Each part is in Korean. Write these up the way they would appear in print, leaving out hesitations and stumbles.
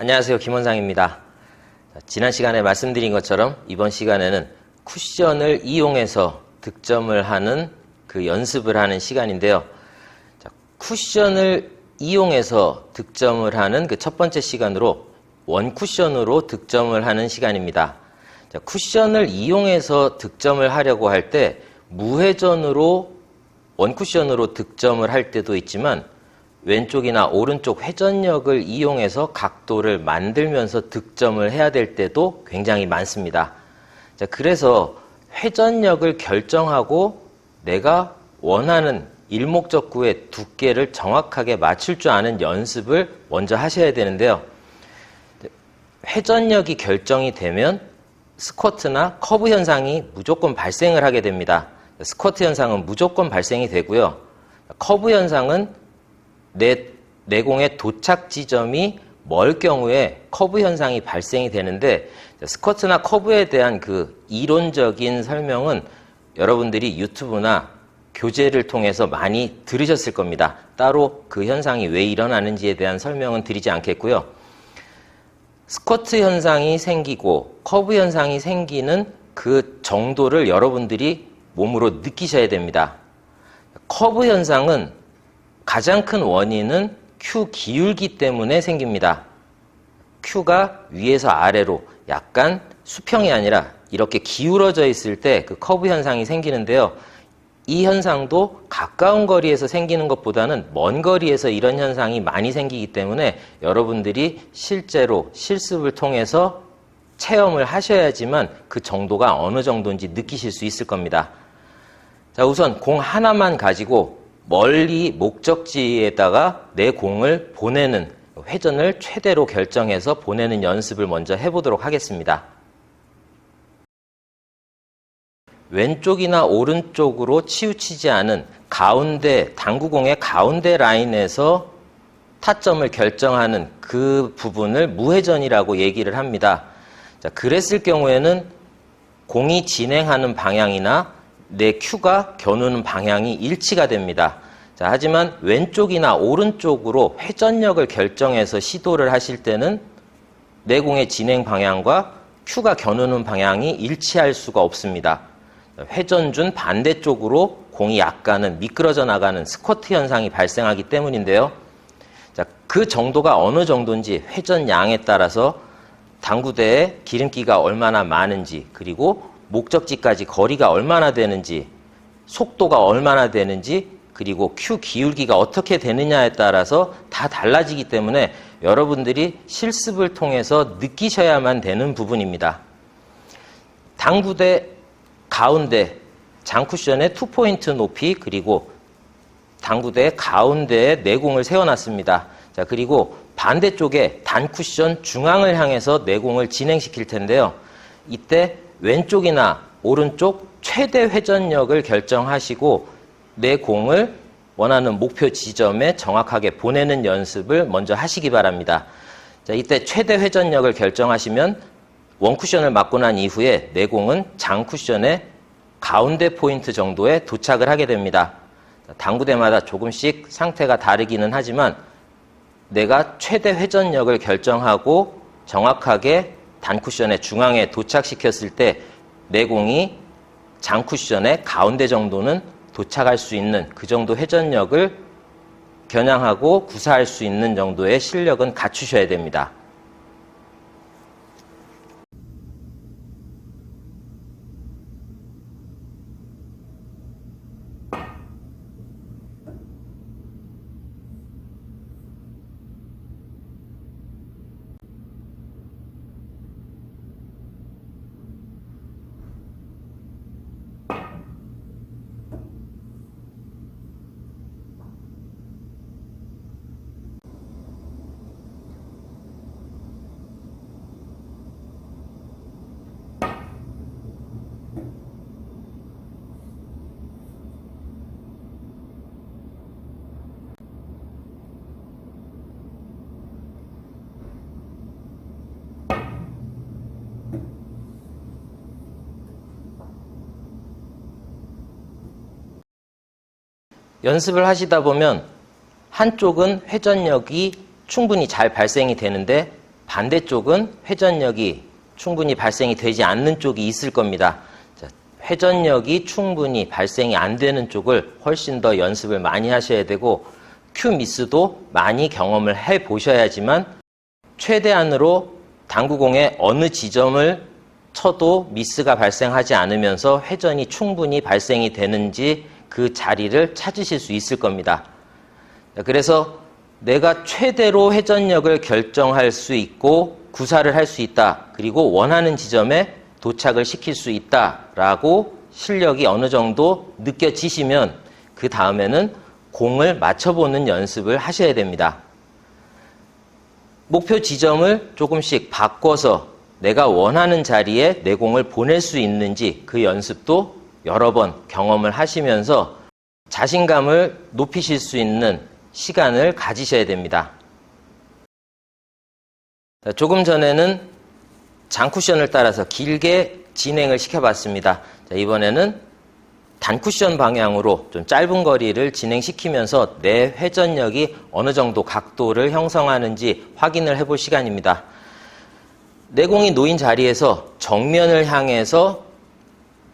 안녕하세요. 김원상입니다. 지난 시간에 말씀드린 것처럼 이번 시간에는 쿠션을 이용해서 득점을 하는 그 연습을 하는 시간인데요. 쿠션을 이용해서 득점을 하는 그 첫 번째 시간으로 원쿠션으로 득점을 하는 시간입니다. 쿠션을 이용해서 득점을 하려고 할 때 무회전으로 원쿠션으로 득점을 할 때도 있지만 왼쪽이나 오른쪽 회전력을 이용해서 각도를 만들면서 득점을 해야 될 때도 굉장히 많습니다. 그래서 회전력을 결정하고 내가 원하는 일목적구의 두께를 정확하게 맞출 줄 아는 연습을 먼저 하셔야 되는데요. 회전력이 결정이 되면 스쿼트나 커브 현상이 무조건 발생을 하게 됩니다. 스쿼트 현상은 무조건 발생이 되고요. 커브 현상은 내공의 도착 지점이 멀 경우에 커브 현상이 발생이 되는데, 스쿼트나 커브에 대한 그 이론적인 설명은 여러분들이 유튜브나 교재를 통해서 많이 들으셨을 겁니다. 따로 그 현상이 왜 일어나는지에 대한 설명은 드리지 않겠고요. 스쿼트 현상이 생기고 커브 현상이 생기는 그 정도를 여러분들이 몸으로 느끼셔야 됩니다. 커브 현상은 가장 큰 원인은 큐 기울기 때문에 생깁니다. 큐가 위에서 아래로 약간 수평이 아니라 이렇게 기울어져 있을 때 그 커브 현상이 생기는데요. 이 현상도 가까운 거리에서 생기는 것보다는 먼 거리에서 이런 현상이 많이 생기기 때문에 여러분들이 실제로 실습을 통해서 체험을 하셔야지만 그 정도가 어느 정도인지 느끼실 수 있을 겁니다. 자, 우선 공 하나만 가지고 멀리 목적지에다가 내 공을 보내는, 회전을 최대로 결정해서 보내는 연습을 먼저 해보도록 하겠습니다. 왼쪽이나 오른쪽으로 치우치지 않은 가운데, 당구공의 가운데 라인에서 타점을 결정하는 그 부분을 무회전이라고 얘기를 합니다. 자, 그랬을 경우에는 공이 진행하는 방향이나 내 큐가 겨누는 방향이 일치가 됩니다. 자, 하지만 왼쪽이나 오른쪽으로 회전력을 결정해서 시도를 하실 때는 내 공의 진행 방향과 큐가 겨누는 방향이 일치할 수가 없습니다. 회전준 반대쪽으로 공이 약간은 미끄러져 나가는 스쿼트 현상이 발생하기 때문인데요. 자, 그 정도가 어느 정도인지 회전량에 따라서 당구대에 기름기가 얼마나 많은지, 그리고 목적지까지 거리가 얼마나 되는지, 속도가 얼마나 되는지, 그리고 큐 기울기가 어떻게 되느냐에 따라서 다 달라지기 때문에 여러분들이 실습을 통해서 느끼셔야만 되는 부분입니다. 당구대 가운데 장쿠션의 투포인트 높이, 그리고 당구대 가운데에 내공을 세워놨습니다. 자, 그리고 반대쪽에 단쿠션 중앙을 향해서 내공을 진행시킬 텐데요. 이때 왼쪽이나 오른쪽 최대 회전력을 결정하시고 내 공을 원하는 목표 지점에 정확하게 보내는 연습을 먼저 하시기 바랍니다. 자, 이때 최대 회전력을 결정하시면 원쿠션을 맞고 난 이후에 내 공은 장쿠션의 가운데 포인트 정도에 도착을 하게 됩니다. 당구대마다 조금씩 상태가 다르기는 하지만 내가 최대 회전력을 결정하고 정확하게 단쿠션의 중앙에 도착시켰을 때 내 공이 장쿠션의 가운데 정도는 도착할 수 있는 그 정도 회전력을 겨냥하고 구사할 수 있는 정도의 실력은 갖추셔야 됩니다. 연습을 하시다 보면 한쪽은 회전력이 충분히 잘 발생이 되는데 반대쪽은 회전력이 충분히 발생이 되지 않는 쪽이 있을 겁니다. 자, 회전력이 충분히 발생이 안 되는 쪽을 훨씬 더 연습을 많이 하셔야 되고 큐 미스도 많이 경험을 해 보셔야지만 최대한으로 당구공의 어느 지점을 쳐도 미스가 발생하지 않으면서 회전이 충분히 발생이 되는지 그 자리를 찾으실 수 있을 겁니다. 그래서 내가 최대로 회전력을 결정할 수 있고 구사를 할 수 있다. 그리고 원하는 지점에 도착을 시킬 수 있다라고 실력이 어느 정도 느껴지시면 그 다음에는 공을 맞춰보는 연습을 하셔야 됩니다. 목표 지점을 조금씩 바꿔서 내가 원하는 자리에 내 공을 보낼 수 있는지 그 연습도 여러 번 경험을 하시면서 자신감을 높이실 수 있는 시간을 가지셔야 됩니다. 조금 전에는 장쿠션을 따라서 길게 진행을 시켜봤습니다. 이번에는 단쿠션 방향으로 좀 짧은 거리를 진행시키면서 내 회전력이 어느 정도 각도를 형성하는지 확인을 해볼 시간입니다. 내 공이 놓인 자리에서 정면을 향해서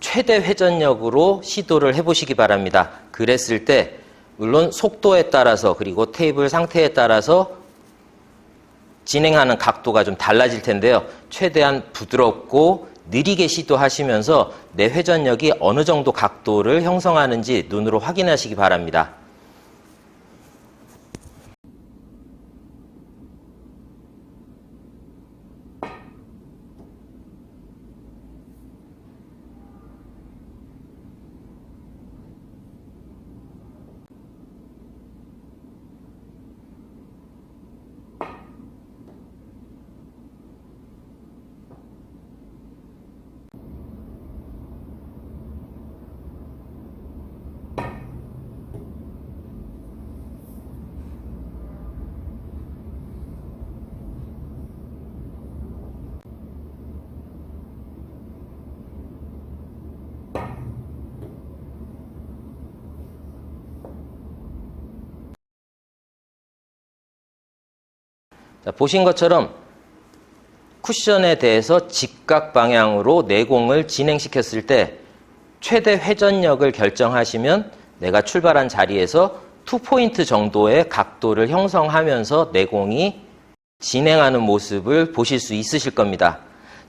최대 회전력으로 시도를 해보시기 바랍니다. 그랬을 때 물론 속도에 따라서 그리고 테이블 상태에 따라서 진행하는 각도가 좀 달라질 텐데요. 최대한 부드럽고 느리게 시도하시면서 내 회전력이 어느 정도 각도를 형성하는지 눈으로 확인하시기 바랍니다. 자, 보신 것처럼 쿠션에 대해서 직각 방향으로 내 공을 진행시켰을 때 최대 회전력을 결정하시면 내가 출발한 자리에서 2포인트 정도의 각도를 형성하면서 내 공이 진행하는 모습을 보실 수 있으실 겁니다.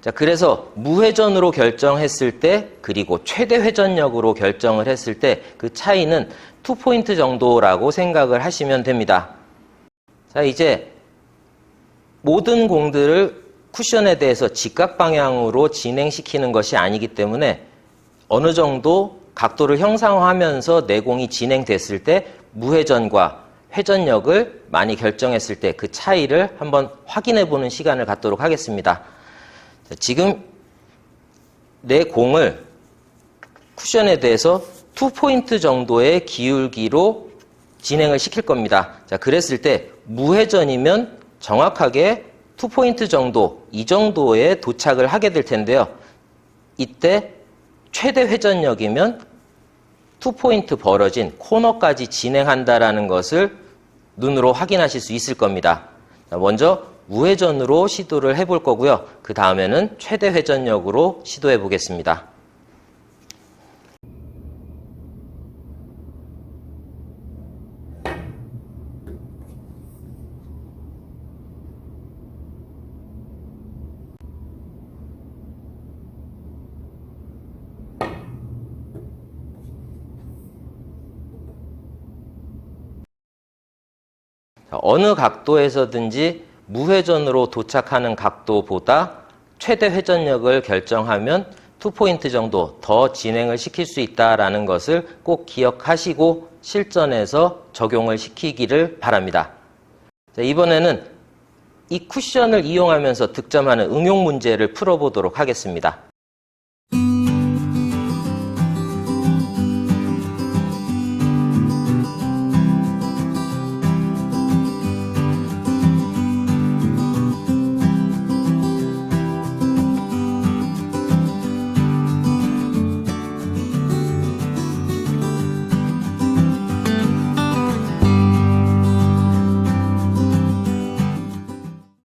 자, 그래서 무회전으로 결정했을 때 그리고 최대 회전력으로 결정을 했을 때 그 차이는 2포인트 정도라고 생각을 하시면 됩니다. 자, 이제 모든 공들을 쿠션에 대해서 직각 방향으로 진행시키는 것이 아니기 때문에 어느 정도 각도를 형성하면서 내 공이 진행됐을 때 무회전과 회전력을 많이 결정했을 때 그 차이를 한번 확인해 보는 시간을 갖도록 하겠습니다. 자, 지금 내 공을 쿠션에 대해서 2포인트 정도의 기울기로 진행을 시킬 겁니다. 자, 그랬을 때 무회전이면 정확하게 2포인트 정도, 이 정도에 도착을 하게 될 텐데요. 이때 최대 회전력이면 2포인트 벌어진 코너까지 진행한다라는 것을 눈으로 확인하실 수 있을 겁니다. 먼저 무회전으로 시도를 해볼 거고요. 그 다음에는 최대 회전력으로 시도해 보겠습니다. 어느 각도에서든지 무회전으로 도착하는 각도보다 최대 회전력을 결정하면 2포인트 정도 더 진행을 시킬 수 있다는 것을 꼭 기억하시고 실전에서 적용을 시키기를 바랍니다. 자, 이번에는 이 쿠션을 이용하면서 득점하는 응용 문제를 풀어보도록 하겠습니다.